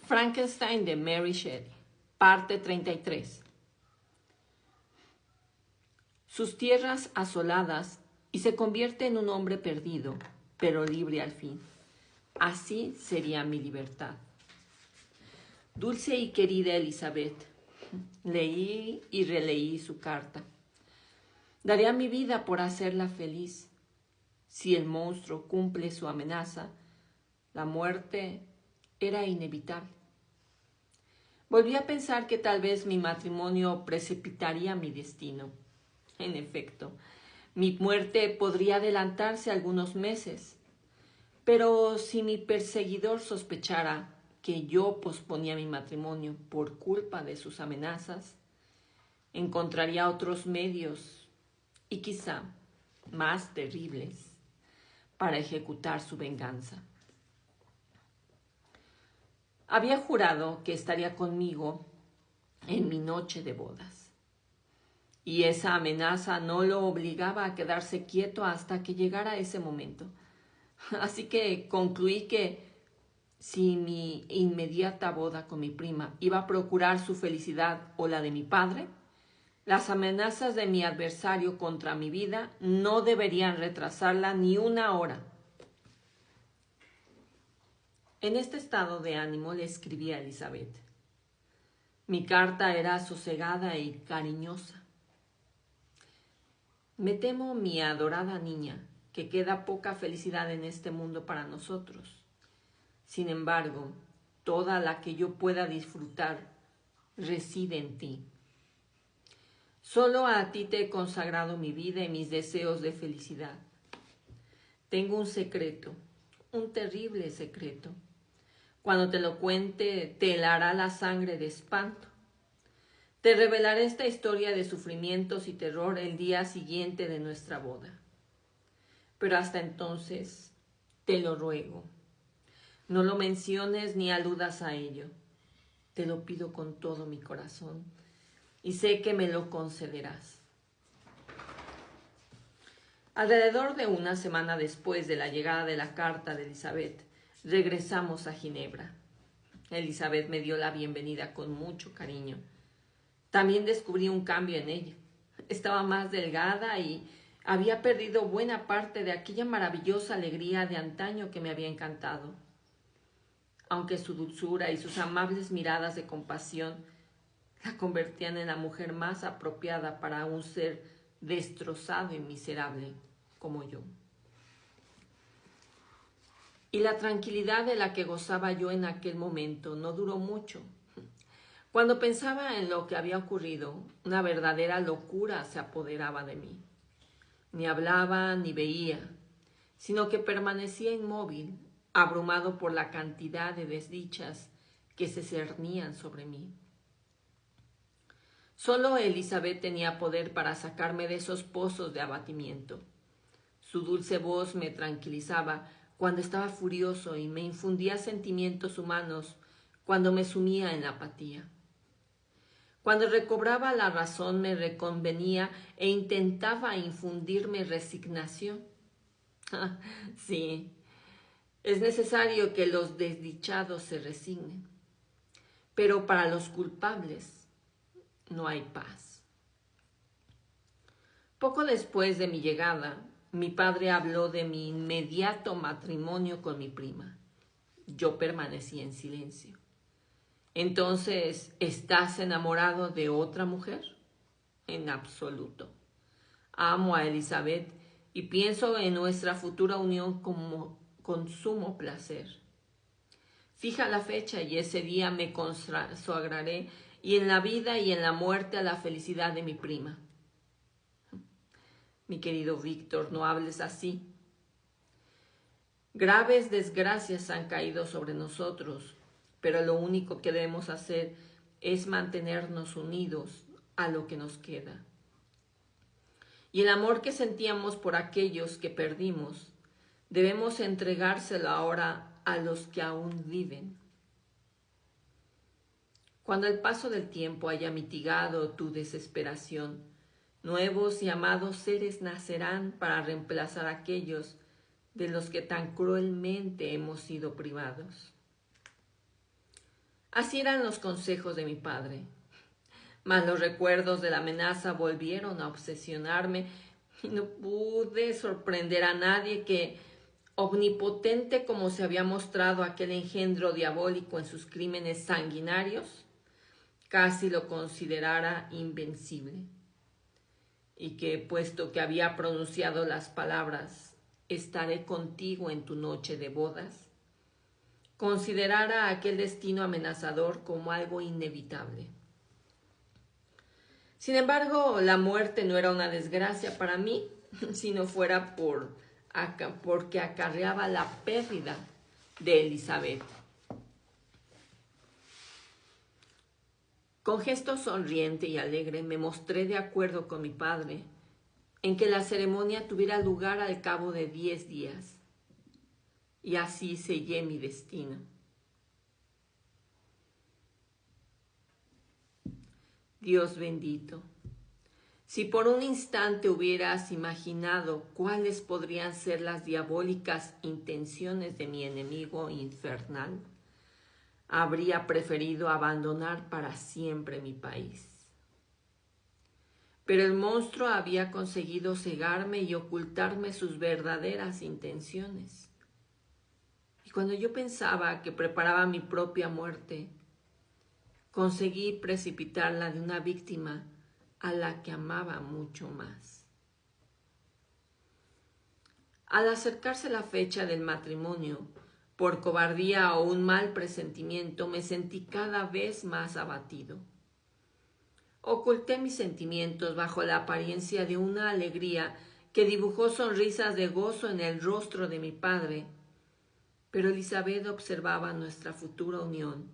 Frankenstein de Mary Shelley, parte 33. Sus tierras asoladas y se convierte en un hombre perdido, pero libre al fin. Así sería mi libertad. Dulce y querida Elizabeth, leí y releí su carta. Daría mi vida por hacerla feliz. Si el monstruo cumple su amenaza, la muerte era inevitable. Volví a pensar que tal vez mi matrimonio precipitaría mi destino. En efecto, mi muerte podría adelantarse algunos meses, pero si mi perseguidor sospechara que yo posponía mi matrimonio por culpa de sus amenazas, encontraría otros medios y quizá más terribles para ejecutar su venganza. Había jurado que estaría conmigo en mi noche de bodas, y esa amenaza no lo obligaba a quedarse quieto hasta que llegara ese momento. Así que concluí que si mi inmediata boda con mi prima iba a procurar su felicidad o la de mi padre, las amenazas de mi adversario contra mi vida no deberían retrasarla ni una hora. En este estado de ánimo le escribí a Elizabeth. Mi carta era sosegada y cariñosa. Me temo, mi adorada niña, que queda poca felicidad en este mundo para nosotros. Sin embargo, toda la que yo pueda disfrutar reside en ti. Solo a ti te he consagrado mi vida y mis deseos de felicidad. Tengo un secreto, un terrible secreto. Cuando te lo cuente, te helará la sangre de espanto. Te revelaré esta historia de sufrimientos y terror el día siguiente de nuestra boda. Pero hasta entonces, te lo ruego, no lo menciones ni aludas a ello. Te lo pido con todo mi corazón y sé que me lo concederás. Alrededor de una semana después de la llegada de la carta de Elizabeth, regresamos a Ginebra. Elizabeth me dio la bienvenida con mucho cariño. También descubrí un cambio en ella. Estaba más delgada y había perdido buena parte de aquella maravillosa alegría de antaño que me había encantado. Aunque su dulzura y sus amables miradas de compasión la convertían en la mujer más apropiada para un ser destrozado y miserable como yo. Y la tranquilidad de la que gozaba yo en aquel momento no duró mucho. Cuando pensaba en lo que había ocurrido, una verdadera locura se apoderaba de mí. Ni hablaba ni veía, sino que permanecía inmóvil, abrumado por la cantidad de desdichas que se cernían sobre mí. Solo Elizabeth tenía poder para sacarme de esos pozos de abatimiento. Su dulce voz me tranquilizaba cuando estaba furioso y me infundía sentimientos humanos cuando me sumía en la apatía. Cuando recobraba la razón me reconvenía e intentaba infundirme resignación. Sí, es necesario que los desdichados se resignen, pero para los culpables no hay paz. Poco después de mi llegada, mi padre habló de mi inmediato matrimonio con mi prima. Yo permanecí en silencio. Entonces, ¿estás enamorado de otra mujer? En absoluto. Amo a Elizabeth y pienso en nuestra futura unión como con sumo placer. Fija la fecha y ese día me consagraré y en la vida y en la muerte a la felicidad de mi prima. Mi querido Víctor, no hables así. Graves desgracias han caído sobre nosotros, pero lo único que debemos hacer es mantenernos unidos a lo que nos queda. Y el amor que sentíamos por aquellos que perdimos, debemos entregárselo ahora a los que aún viven. Cuando el paso del tiempo haya mitigado tu desesperación, nuevos y amados seres nacerán para reemplazar a aquellos de los que tan cruelmente hemos sido privados. Así eran los consejos de mi padre. Mas los recuerdos de la amenaza volvieron a obsesionarme y no pude sorprender a nadie que, omnipotente como se había mostrado aquel engendro diabólico en sus crímenes sanguinarios, casi lo considerara invencible. Y que, puesto que había pronunciado las palabras «estaré contigo en tu noche de bodas», considerara aquel destino amenazador como algo inevitable. Sin embargo, la muerte no era una desgracia para mí, si no fuera porque acarreaba la pérdida de Elizabeth. Con gesto sonriente y alegre me mostré de acuerdo con mi padre en que la ceremonia tuviera lugar al cabo de 10 días, y así sellé mi destino. Dios bendito, si por un instante hubieras imaginado cuáles podrían ser las diabólicas intenciones de mi enemigo infernal, habría preferido abandonar para siempre mi país. Pero el monstruo había conseguido cegarme y ocultarme sus verdaderas intenciones. Y cuando yo pensaba que preparaba mi propia muerte, conseguí precipitarla de una víctima a la que amaba mucho más. Al acercarse la fecha del matrimonio, por cobardía o un mal presentimiento, me sentí cada vez más abatido. Oculté mis sentimientos bajo la apariencia de una alegría que dibujó sonrisas de gozo en el rostro de mi padre, pero Elizabeth observaba nuestra futura unión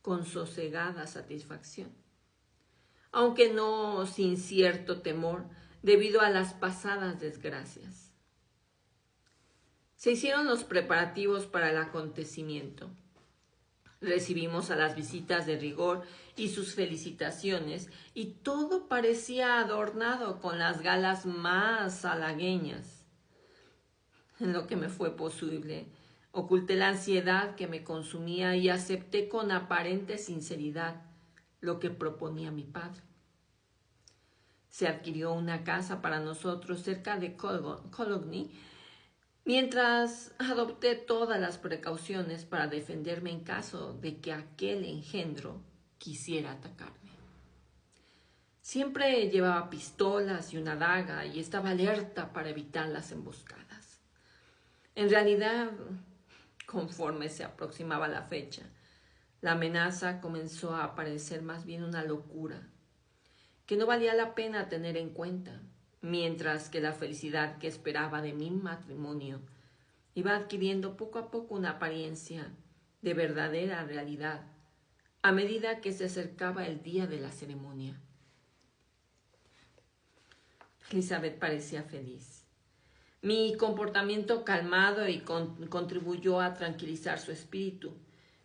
con sosegada satisfacción, aunque no sin cierto temor debido a las pasadas desgracias. Se hicieron los preparativos para el acontecimiento. Recibimos a las visitas de rigor y sus felicitaciones, y todo parecía adornado con las galas más halagüeñas. En lo que me fue posible, oculté la ansiedad que me consumía y acepté con aparente sinceridad lo que proponía mi padre. Se adquirió una casa para nosotros cerca de Cologne, mientras adopté todas las precauciones para defenderme en caso de que aquel engendro quisiera atacarme. Siempre llevaba pistolas y una daga y estaba alerta para evitar las emboscadas. En realidad, conforme se aproximaba la fecha, la amenaza comenzó a parecer más bien una locura que no valía la pena tener en cuenta, mientras que la felicidad que esperaba de mi matrimonio iba adquiriendo poco a poco una apariencia de verdadera realidad a medida que se acercaba el día de la ceremonia. Elizabeth parecía feliz. Mi comportamiento calmado y contribuyó a tranquilizar su espíritu,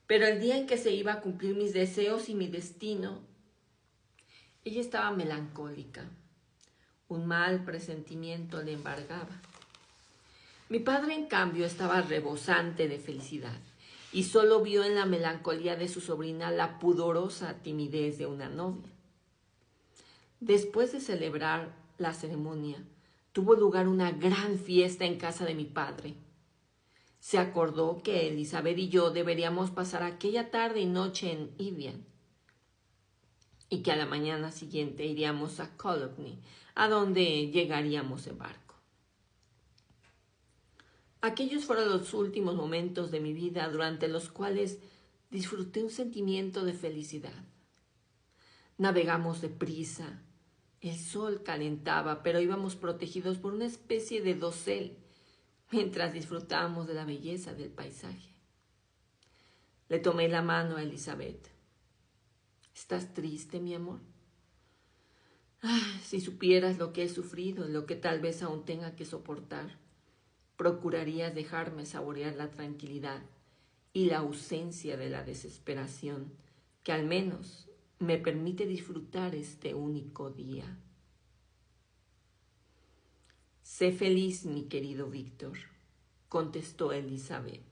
pero el día en que se iba a cumplir mis deseos y mi destino, ella estaba melancólica. Un mal presentimiento le embargaba. Mi padre, en cambio, estaba rebosante de felicidad y solo vio en la melancolía de su sobrina la pudorosa timidez de una novia. Después de celebrar la ceremonia, tuvo lugar una gran fiesta en casa de mi padre. Se acordó que Elizabeth y yo deberíamos pasar aquella tarde y noche en Evian y que a la mañana siguiente iríamos a Cologne, a donde llegaríamos en barco. Aquellos fueron los últimos momentos de mi vida durante los cuales disfruté un sentimiento de felicidad. Navegamos deprisa. El sol calentaba, pero íbamos protegidos por una especie de dosel mientras disfrutábamos de la belleza del paisaje. Le tomé la mano a Elizabeth. ¿Estás triste, mi amor? Si supieras lo que he sufrido, lo que tal vez aún tenga que soportar, procurarías dejarme saborear la tranquilidad y la ausencia de la desesperación que al menos me permite disfrutar este único día. Sé feliz, mi querido Víctor, contestó Elizabeth.